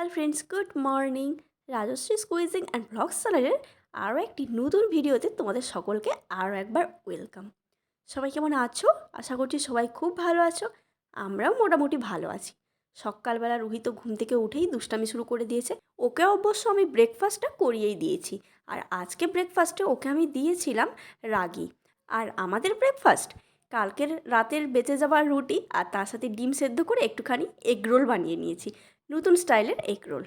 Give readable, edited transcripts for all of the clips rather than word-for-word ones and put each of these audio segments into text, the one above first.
Hello friends, good morning. Rajshree squeezing and blogs চ্যানেলের আরও একটি নতুন ভিডিওতে তোমাদের সকলকে আরও একবার ওয়েলকাম। সবাই কেমন আছো? আশা করছি সবাই খুব ভালো আছো। আমরাও মোটামুটি ভালো আছি। সকালবেলা রুহি তো ঘুম থেকে উঠেই দুষ্টামি শুরু করে দিয়েছে। ওকে অবশ্য আমি ব্রেকফাস্টটা করিয়েই দিয়েছি। আর আজকে ব্রেকফাস্টে ওকে আমি দিয়েছিলাম রাগি। আর আমাদের ব্রেকফাস্ট কালকের রাতের বেঁচে যাওয়া রুটি আর তার সাথে ডিম সেদ্ধ করে একটুখানি এগ রোল বানিয়ে নিয়েছি, নতুন স্টাইলের এগ রোল।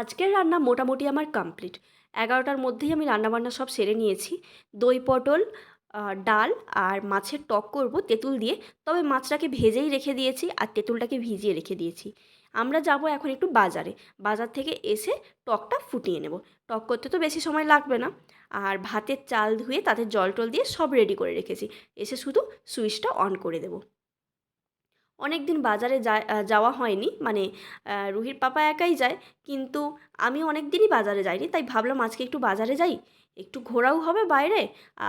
আজকের রান্না মোটামুটি আমার কমপ্লিট। 11টার মধ্যেই আমি রান্নাবান্না সব সেরে নিয়েছি। দই পটল, ডাল আর মাছের টক করব তেঁতুল দিয়ে। তবে মাছটাকে ভেজেই রেখে দিয়েছি আর তেঁতুলটাকে ভিজিয়ে রেখে দিয়েছি। আমরা যাব এখন একটু বাজারে। বাজার থেকে এসে টকটা ফুটিয়ে নেব। টক করতে তো বেশি সময় লাগবে না। আর ভাতের চাল ধুয়ে তাতে জল টল দিয়ে সব রেডি করে রেখেছি। এসে শুধু সুইচটা অন করে দেবো। অনেক দিন বাজারে যাওয়া হয়নি, মানে রুহির পাপা একাই যায়, কিন্তু আমি অনেক দিনই বাজারে যাইনি, তাই ভাবলাম আজকে একটু বাজারে যাই, একটু ঘোরাও হবে বাইরে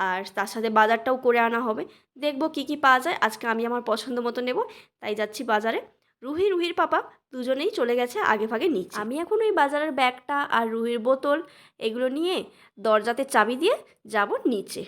আর তার সাথে বাজারটাও করে আনা হবে। দেখবো কী কী পাওয়া যায়। আজকে আমি আমার পছন্দ মতো নেব, তাই যাচ্ছি বাজারে। রুহির পাপা দুজনেই চলে গেছে আগে ভাগে নিচে। আমি এখন ওই বাজারের ব্যাগটা আর রুহির বোতল এগুলো নিয়ে দরজাতে চাবি দিয়ে যাব নিচে।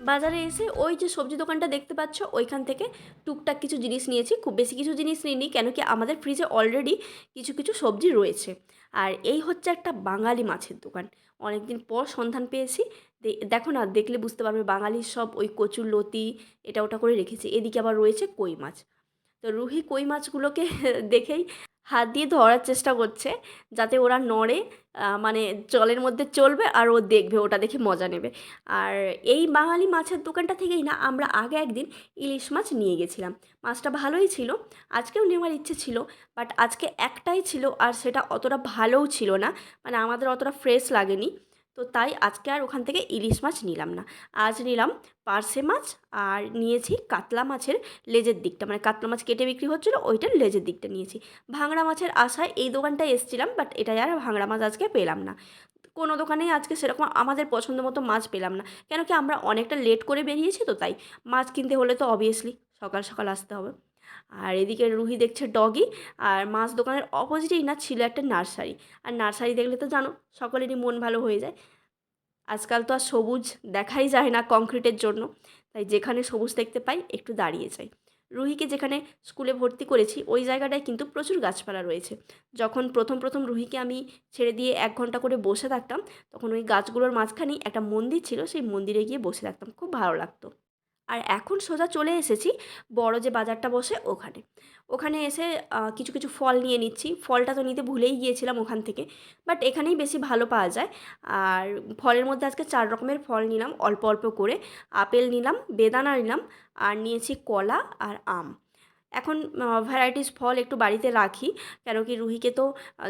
বাজারে এসে ওই যে সবজি দোকানটা দেখতে পাচ্ছ, ওইখান থেকে টুকটাক কিছু জিনিস নিয়েছি। খুব বেশি কিছু জিনিস নিইনি, কেন কি আমাদের ফ্রিজে অলরেডি কিছু কিছু সবজি রয়েছে। আর এই হচ্ছে একটা বাঙালি মাছের দোকান। অনেক দিন পর সন্ধান পেয়েছি। দেখো না, দেখলে বুঝতে পারবে বাঙালির সব ওই কচুর লতি এটা ওটা করে রেখেছি। এদিকে আবার রয়েছে কই মাছ। তো রুহি কই মাছগুলোকে দেখেই হাত দিয়ে ধরার চেষ্টা করছে, যাতে ওরা নড়ে, মানে জলের মধ্যে চলবে আর ও দেখবে, ওটা দেখে মজা নেবে। আর এই বাঙালি মাছের দোকানটা থেকেই না আমরা আগে একদিন ইলিশ মাছ নিয়ে গেছিলাম। মাছটা ভালোই ছিল, আজকেও নেওয়ার ইচ্ছে ছিল, বাট আজকে একটাই ছিল আর সেটা অতটা ভালোও ছিল না, মানে আমাদের অতটা ফ্রেশ লাগেনি। তো তাই আজকে আর ওখান থেকে ইলিশ মাছ নিলাম না। আজ নিলাম পার্শে মাছ আর নিয়েছি কাতলা মাছের লেজের দিকটা, মানে কাতলা মাছ কেটে বিক্রি হচ্ছিলো ওইটার লেজের দিকটা নিয়েছি। ভাঙড়া মাছের আশায় এই দোকানটায় এসেছিলাম, বাট এটাই আর ভাঙড়া মাছ আজকে পেলাম না। কোনো দোকানেই আজকে সেরকম আমাদের পছন্দ মতো মাছ পেলাম না, কেন কি আমরা অনেকটা লেট করে বেরিয়েছি, তো তাই মাছ কিনতে হলে তো অবভিয়াসলি সকাল সকাল আসতে হবে। আর এদিকে রুহি দেখছে ডগি। আর মাছ দোকানের অপোজিটেই না ছিল একটা নার্সারি। আর নার্সারি দেখলে তো জানো সকলেরই মন ভালো হয়ে যায়। আজকাল তো আর সবুজ দেখাই যায় না কংক্রিটের জন্য, তাই যেখানে সবুজ দেখতে পাই একটু দাঁড়িয়ে যাই। রুহিকে যেখানে স্কুলে ভর্তি করেছি ওই জায়গাটায় কিন্তু প্রচুর গাছপালা রয়েছে। যখন প্রথম প্রথম রুহিকে আমি ছেড়ে দিয়ে 1 ঘন্টা করে বসে থাকতাম, তখন ওই গাছগুলোর মাঝখানেই একটা মন্দির ছিল, সেই মন্দিরে গিয়ে বসে থাকতাম, খুব ভালো লাগতো। আর এখন সোজা চলে এসেছি বড় যে বাজারটা বসে ওখানে। ওখানে এসে কিছু কিছু ফল নিয়ে নিচ্ছি। ফলটা তো নিতে ভুলেই গিয়েছিলাম ওখান থেকে, বাট এখানেই বেশি ভালো পাওয়া যায়। আর ফলের মধ্যে আজকে 4 রকমের ফল নিলাম অল্প অল্প করে। আপেল নিলাম, বেদানা নিলাম, আর নিয়েছি কলা আর আম। এখন ভ্যারাইটিস ফল একটু বাড়িতে রাখি, কেন কি রুহিকে তো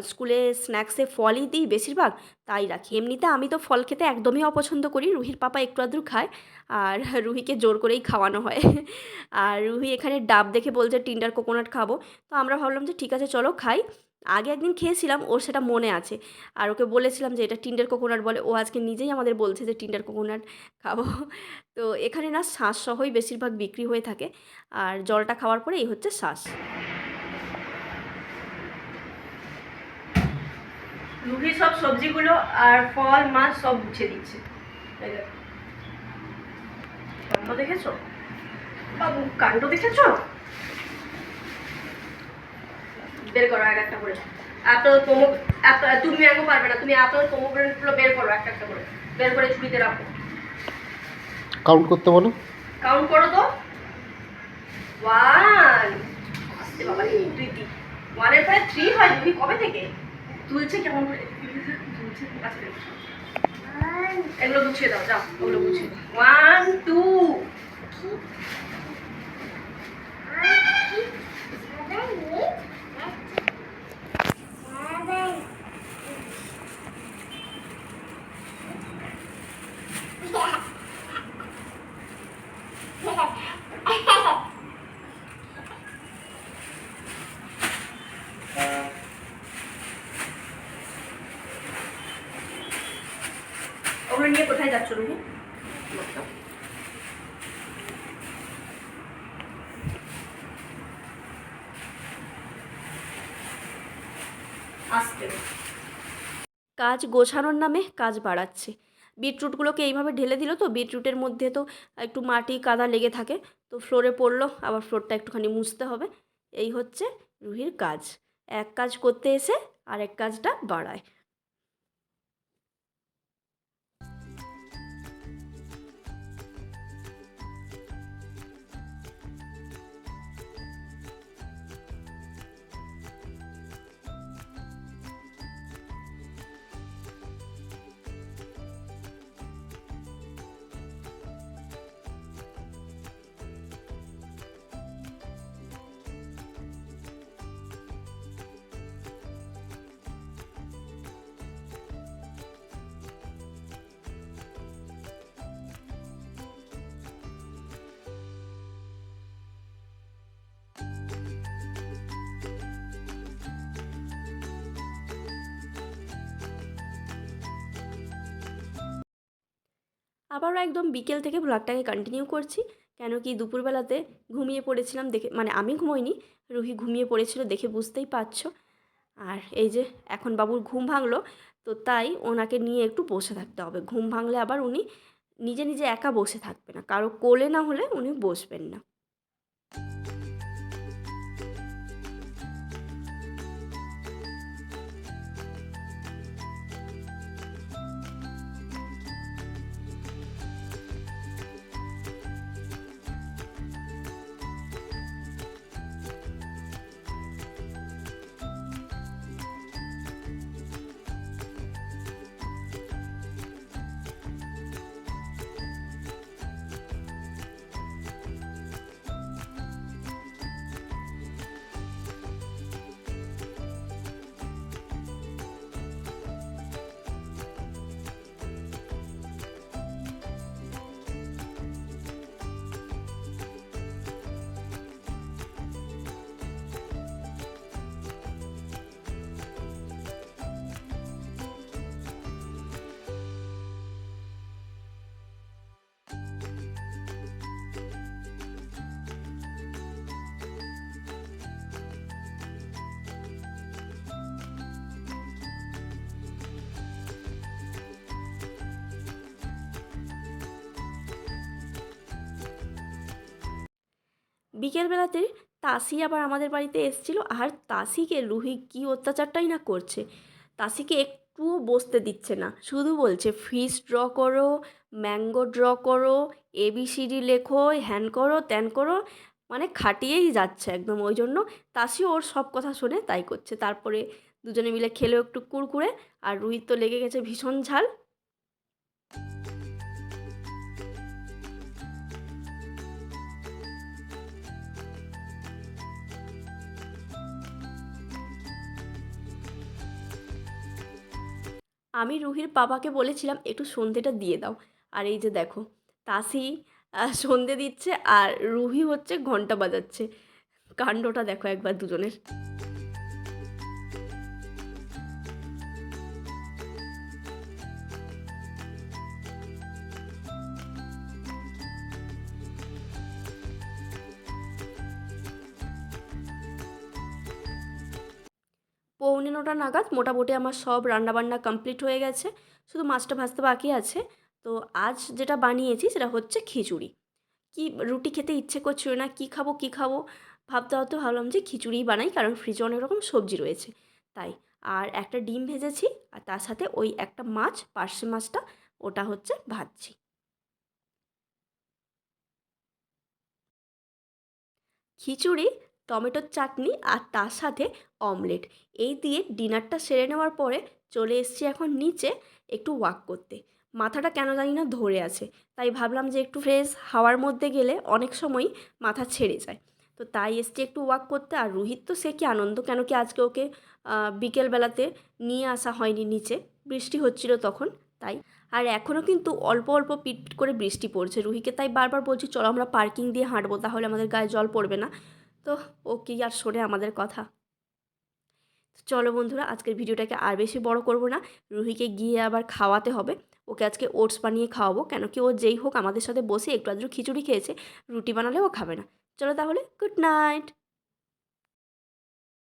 স্কুলে স্ন্যাক্সে ফলই দিই বেশিরভাগ, তাই রাখি। এমনিতে আমি তো ফল খেতে একদমই অপছন্দ করি, রুহির পাপা একটু আধটু খায় আর রুহিকে জোর করেই খাওয়ানো হয়। আর রুহি এখানে ডাব দেখে বলছে টিন্ডার কোকোনাট খাবো। তো আমরা ভাবলাম যে ঠিক আছে চলো খাই। আগে একদিন খেয়েছিলাম, ওর সেটা মনে আছে। আর ওকে বলেছিলাম যে এটা টিন্ডার কোকোনাট বলে, ও আজকে নিজেই আমাদের বলছে যে টিন্ডার কোকোনাট খাবো। তো এখানে না শাঁসসহই বেশিরভাগ বিক্রি হয়ে থাকে। আর জলটা খাওয়ার পরে এই হচ্ছে শ্বাস। রুহি সব সবজিগুলো আর ফল মাছ সব গুছিয়ে দিচ্ছে। কাণ্ড দেখেছো বাবু, কাণ্ড দেখেছো? বের করো এক একটা করে। তুমি ম্যাঙ্গো পারবে না, তুমি এত পোমোগ্রেনেটগুলো বের করো একটা একটা করে, বের করে ঝুড়িতে রাখো। কাউন্ট করতে বলো। কাউন্ট করো তো। 1, আস্তে বাবা, 2, 1-এর পরে 3 হয়। তুমি কবে থেকে তুলছে কেমন করে তুলছে? আচ্ছা এগুলো গুছিয়ে দাও, যাও ওগুলো গুছিয়ে দাও। 1, 2 Yeah. ওগুলো নিয়ে কোথায় যাচ্ছ রুহি? আসতে কাজ গোছানোর নামে কাজ বাড়াচ্ছে। বিটরুটগুলোকে এইভাবে ঢেলে দিল, তো বিটরুটের মধ্যে তো একটু মাটি কাদা লেগে থাকে, তো ফ্লোরে পড়লো, আবার ফ্লোরটা একটুখানি মুছতে হবে। এই হচ্ছে রুহির কাজ, এক কাজ করতে এসে আরেক কাজটা বাড়ায়। আবারও একদম বিকেল থেকে ব্লগটাকে কন্টিনিউ করছি, কেন কি দুপুরবেলাতে ঘুমিয়ে পড়েছিলাম দেখে, মানে আমি ঘুমোইনি, রুহি ঘুমিয়ে পড়েছিল দেখে বুঝতেই পারছো। আর এই যে এখন বাবুর ঘুম ভাঙলো, তো তাই ওনাকে নিয়ে একটু বসে থাকতে হবে। ঘুম ভাঙলে আবার উনি নিজে নিজে একা বসে থাকবে না, কারো কোলে না হলে উনি বসবেন না। বিকেলবেলাতে তাসি আবার আমাদের বাড়িতে এসেছিলো, আর তাসিকে রুহি কী অত্যাচারটাই না করছে। তাসিকে একটুও বসতে দিচ্ছে না, শুধু বলছে ফিশ ড্র করো, ম্যাঙ্গো ড্র করো, এবিসিডি লেখো, হ্যান করো ত্যান করো, মানে খাটিয়েই যাচ্ছে একদম। ওই জন্য তাসিও ওর সব কথা শুনে তাই করছে। তারপরে দুজনে মিলে খেলেও একটু কুরকুরে, আর রুহির তো লেগে গেছে ভীষণ ঝাল। আমি রুহির বাবাকে বলেছিলাম একটু সন্ধেটা দিয়ে দাও, আর এই যে দেখো তাসি সন্ধে দিচ্ছে আর রুহি হচ্ছে ঘন্টা বাজাচ্ছে। কাণ্ডটা দেখো একবার দুজনের। পৌনে 9টা নাগাদ মোটামুটি আমার সব রান্নাবান্না কমপ্লিট হয়ে গেছে, শুধু মাছটা ভাজতে বাকি আছে। তো আজ যেটা বানিয়েছি সেটা হচ্ছে খিচুড়ি। কি রুটি খেতে ইচ্ছে করছিল না, কী খাবো কী খাবো ভাবতে ভাবতে ভাবলাম যে খিচুড়িই বানাই, কারণ ফ্রিজে অনেক রকম সবজি রয়েছে তাই। আর একটা ডিম ভেজেছি, আর তার সাথে ওই একটা মাছ, পার্শে মাছটা, ওটা হচ্ছে ভাজছি। খিচুড়ি, টমেটোর চাটনি, আর তার সাথে অমলেট, এই দিয়ে ডিনারটা সেরে নেওয়ার পরে চলে এসেছি এখন নিচে একটু ওয়াক করতে। মাথাটা কেন জানি না ধরে আছে, তাই ভাবলাম যে একটু ফ্রেশ হাওয়ার মধ্যে গেলে অনেক সময় মাথা ছেড়ে যায়। তো তাই এসছি একটু ওয়াক করতে। আর রোহিত তো সে কি আনন্দ, কেন কি আজকে ওকে বিকেলবেলাতে নিয়ে আসা হয়নি নিচে, বৃষ্টি হচ্ছিল তখন তাই। আর এখনও কিন্তু অল্প অল্প পিট পিট করে বৃষ্টি পড়ছে। রুহিকে তাই বারবার বলছি চলো আমরা পার্কিং দিয়ে হাঁটবো, তাহলে আমাদের গায়ে জল পড়বে না। তো ও কি আর শোনে আমাদের কথা। চলো বন্ধুরা, আজকের ভিডিওটাকে আর বেশি বড় করব না। রুহিকে গিয়ে আবার খাওয়াতে হবে। ওকে আজকে ওটস বানিয়ে খাওয়াবো, কেন কি ও যেই হোক আমাদের সাথে বসে একটু আধটু খিচুড়ি খেয়েছে, রুটি বানালে ও খাবে না। চলো তাহলে, গুড নাইট।